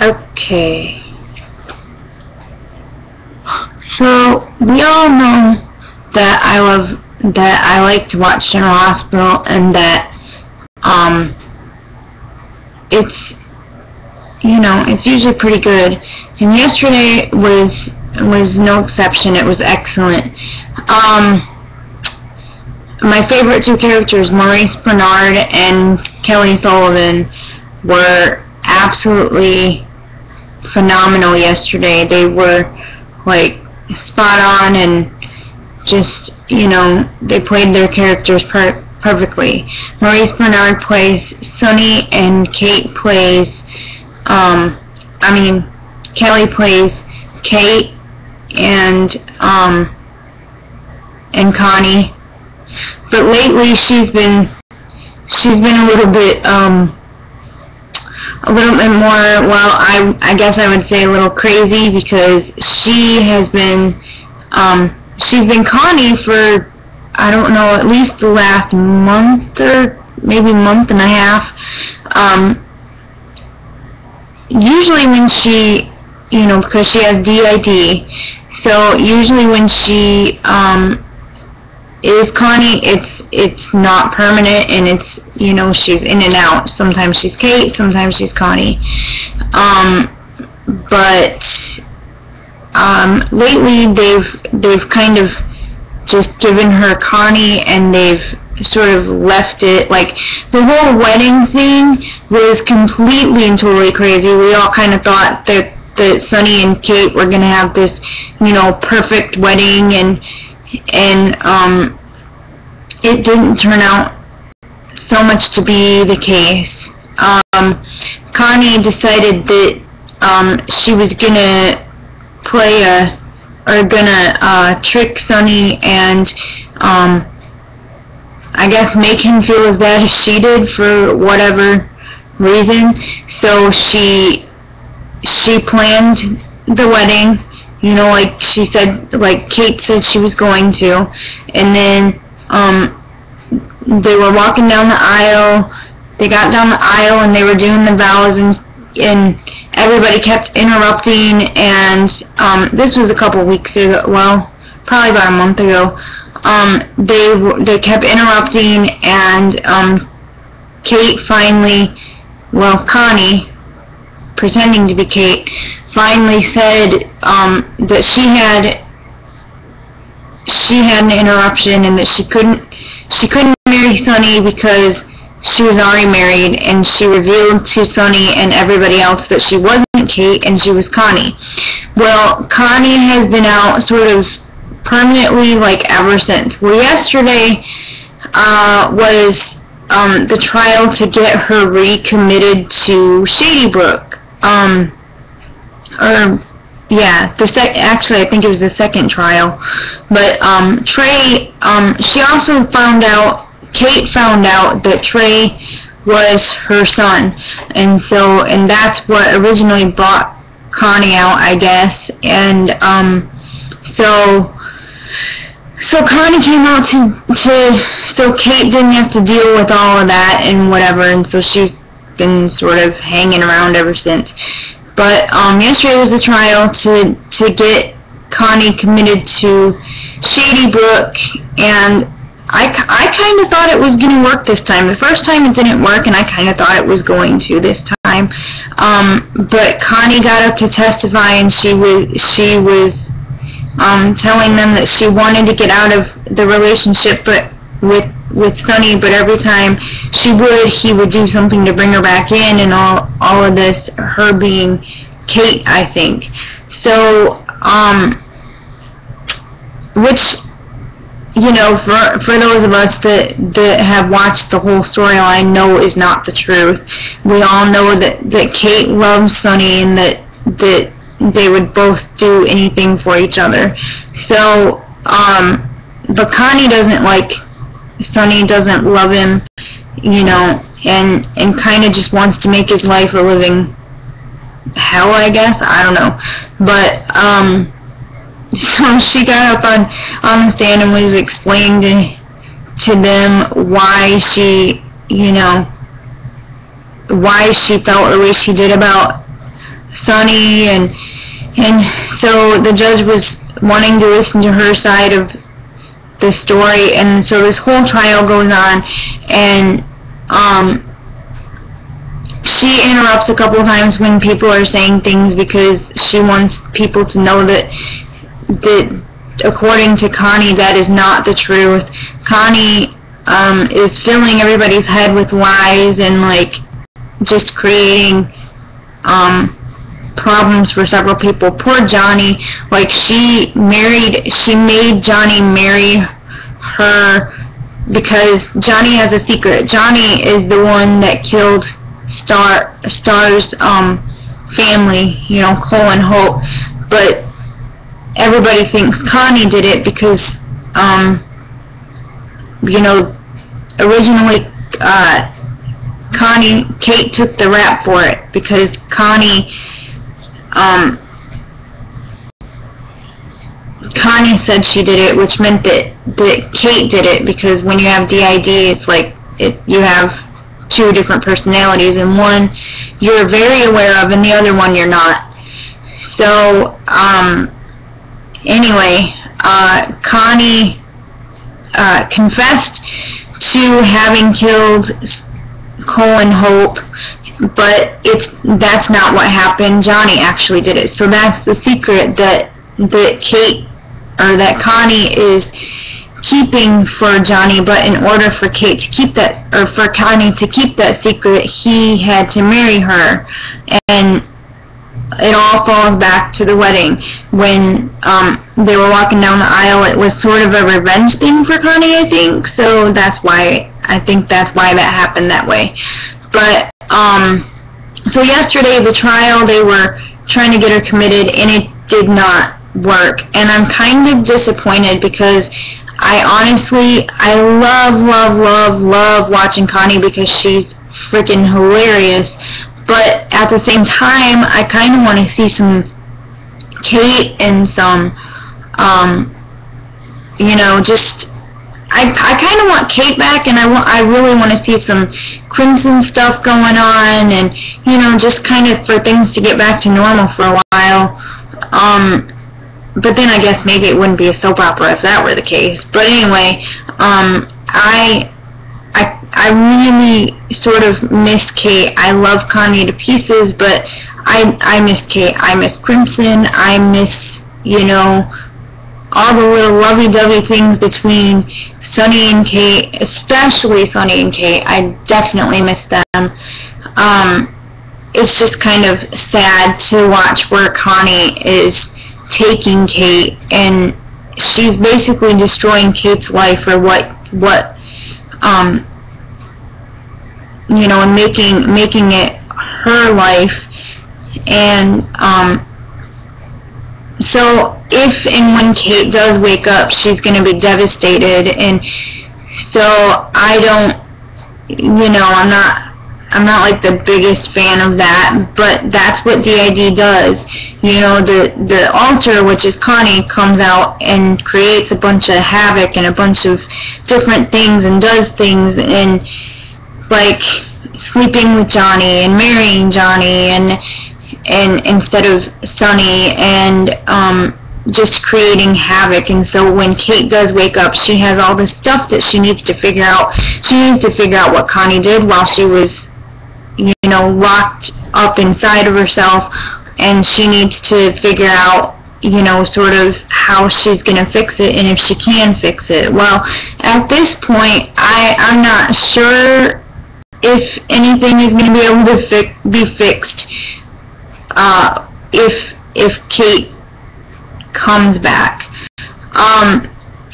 Okay. So we all know that I like to watch General Hospital, and that it's it's usually pretty good. And yesterday was no exception. It was excellent. My favorite two characters, Maurice Bernard and Kelly Sullivan, were absolutely phenomenal yesterday. They were like spot on, and just they played their characters perfectly. Maurice Bernard plays Sonny, and Kate plays Kelly plays Kate and Connie. But lately she's been a little bit more, well, I guess I would say a little crazy, because she has been she's been Connie for, I don't know, at least the last month, or maybe month and a half. Usually when she, because she has DID, so usually when she is Connie, it's not permanent, and it's, she's in and out. Sometimes she's Kate, sometimes she's Connie. But lately they've kind of just given her Connie, and they've sort of left it, like, the whole wedding thing was completely and totally crazy. We all kind of thought that Sonny and Kate were gonna have this, perfect wedding, and it didn't turn out so much to be the case. Connie decided that she was gonna trick Sonny, and I guess make him feel as bad as she did for whatever reason. So she planned the wedding, like she said, like Kate said she was going to, and then they were walking down the aisle. They got down the aisle and they were doing the vows, and everybody kept interrupting, and this was a couple weeks ago, well, probably about a month ago. They kept interrupting, and Kate finally, well, Connie, pretending to be Kate, finally said that she had an interruption, and that she couldn't marry Sonny because she was already married, and she revealed to Sonny and everybody else that she wasn't Kate and she was Connie. Well, Connie has been out sort of permanently, like, ever since. Well, yesterday was the trial to get her recommitted to Shady Brook. Actually, I think it was the second trial. But Trey, Kate found out that Trey was her son, and that's what originally brought Connie out, I guess. And so Connie came out so Kate didn't have to deal with all of that and whatever, and so she's been sort of hanging around ever since. But yesterday was the trial to get Connie committed to Shady Brook, and I kind of thought it was going to work this time. The first time it didn't work, and I kind of thought it was going to this time. But Connie got up to testify, and she was telling them that she wanted to get out of the relationship, but with Sonny, but every time he would do something to bring her back in, and all of this, her being Kate, I think. So, which, for those of us that have watched the whole storyline, know is not the truth. We all know that Kate loves Sonny, and that they would both do anything for each other. So, but Connie doesn't like Sonny, doesn't love him, and kind of just wants to make his life a living hell, I guess. I don't know. But, so she got up on the stand and was explaining to them why she, why she felt the way she did about Sonny, and so the judge was wanting to listen to her side of the story, and so this whole trial goes on, and she interrupts a couple of times when people are saying things because she wants people to know that according to Connie, that is not the truth. Connie is filling everybody's head with lies and like just creating problems for several people. Poor Johnny, like she made Johnny marry her because Johnny has a secret. Johnny is the one that killed Star's family, you know, Cole and Hope, but everybody thinks Connie did it because you know, originally Kate took the rap for it because Connie said she did it, which meant that Kate did it, because when you have DID, it's like you have two different personalities, and one you're very aware of and the other one you're not. So anyway, Connie confessed to having killed Cole and Hope, but that's not what happened. Johnny actually did it. So that's the secret that Kate, or that Connie is keeping for Johnny, but in order for Kate to keep that, or for Connie to keep that secret, he had to marry her. And it all falls back to the wedding. When they were walking down the aisle, it was sort of a revenge thing for Connie, I think. So that's why that happened that way. But so yesterday, the trial, they were trying to get her committed, and it did not work. And I'm kind of disappointed because I love watching Connie because she's freaking hilarious. But at the same time, I kind of want to see some Kate and some, you know, just, I kind of want Kate back, and I really want to see some Crimson stuff going on, and, you know, just kind of for things to get back to normal for a while. But then I guess maybe it wouldn't be a soap opera if that were the case. But anyway, I really sort of miss Kate. I love Connie to pieces, but I miss Kate. I miss Crimson. I miss, you know, all the little lovey-dovey things between Sonny and Kate, especially Sonny and Kate. I definitely miss them. It's just kind of sad to watch where Connie is taking Kate, and she's basically destroying Kate's life, or what you know, and making it her life. And so if and when Kate does wake up, she's going to be devastated. And so I don't, you know, I'm not like the biggest fan of that, but that's what DID does. You know, the alter, which is Connie, comes out and creates a bunch of havoc and a bunch of different things and does things, and like sleeping with Johnny and marrying Johnny and instead of Sonny, and just creating havoc. And so when Kate does wake up, she has all this stuff that she needs to figure out. She needs to figure out what Connie did while she was, you know, locked up inside of herself, and she needs to figure out, you know, sort of how she's going to fix it, and if she can fix it. Well, at this point, I'm not sure if anything is going to be able to be fixed if Kate comes back.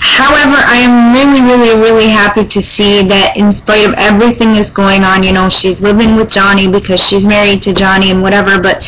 However, I am really happy to see that in spite of everything that's going on, you know, she's living with Johnny because she's married to Johnny and whatever, but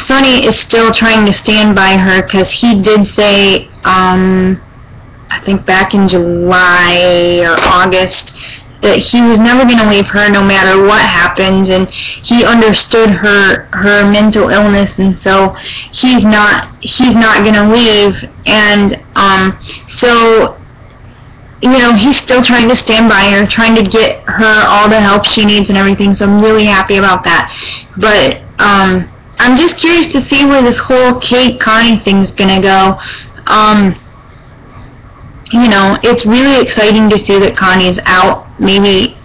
Sonny is still trying to stand by her, because he did say, I think back in July or August, that he was never going to leave her no matter what happens, and he understood her mental illness, and so he's not going to leave. And so you know, he's still trying to stand by her, trying to get her all the help she needs and everything, so I'm really happy about that. But I'm just curious to see where this whole Kate-Connie thing's gonna go. You know, it's really exciting to see that Connie's out. Maybe,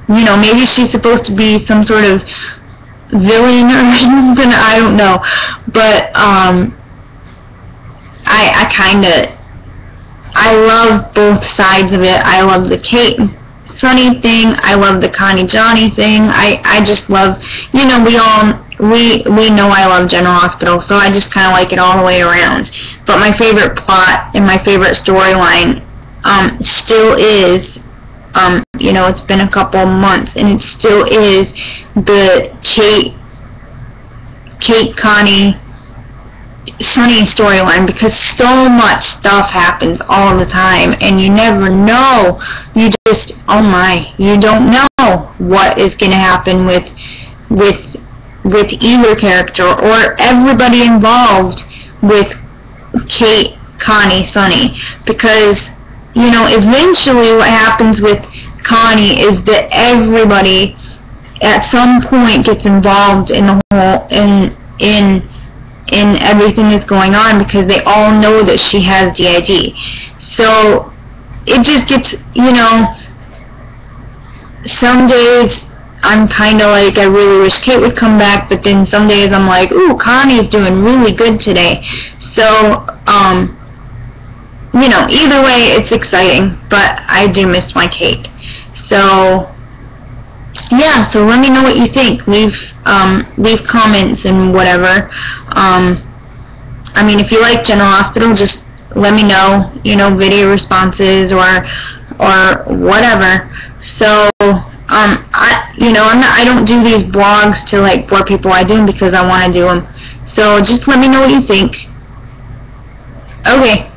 you know, maybe she's supposed to be some sort of villain or something, I don't know. But, I love both sides of it. I love the Kate Sonny thing. I love the Connie Johnny thing. I just love, you know, we know I love General Hospital, so I just kind of like it all the way around. But my favorite plot and my favorite storyline still is, you know, it's been a couple months, and it still is the Kate Connie Sonny storyline, because so much stuff happens all the time, and you never know. You just, oh my, you don't know what is going to happen with either character or everybody involved with Kate, Connie, Sonny, because, you know, eventually what happens with Connie is that everybody at some point gets involved in the whole, in everything that's going on, because they all know that she has DID. So it just gets, you know, some days I'm kind of like, I really wish Kate would come back, but then some days I'm like, ooh, Connie's doing really good today. So, you know, either way, it's exciting, but I do miss my Kate. So, yeah, so let me know what you think. Leave comments and whatever. I mean, if you like General Hospital, just let me know, you know, video responses or whatever. So, I don't do these blogs to like bore people. I do them because I want to do them. So just let me know what you think. Okay.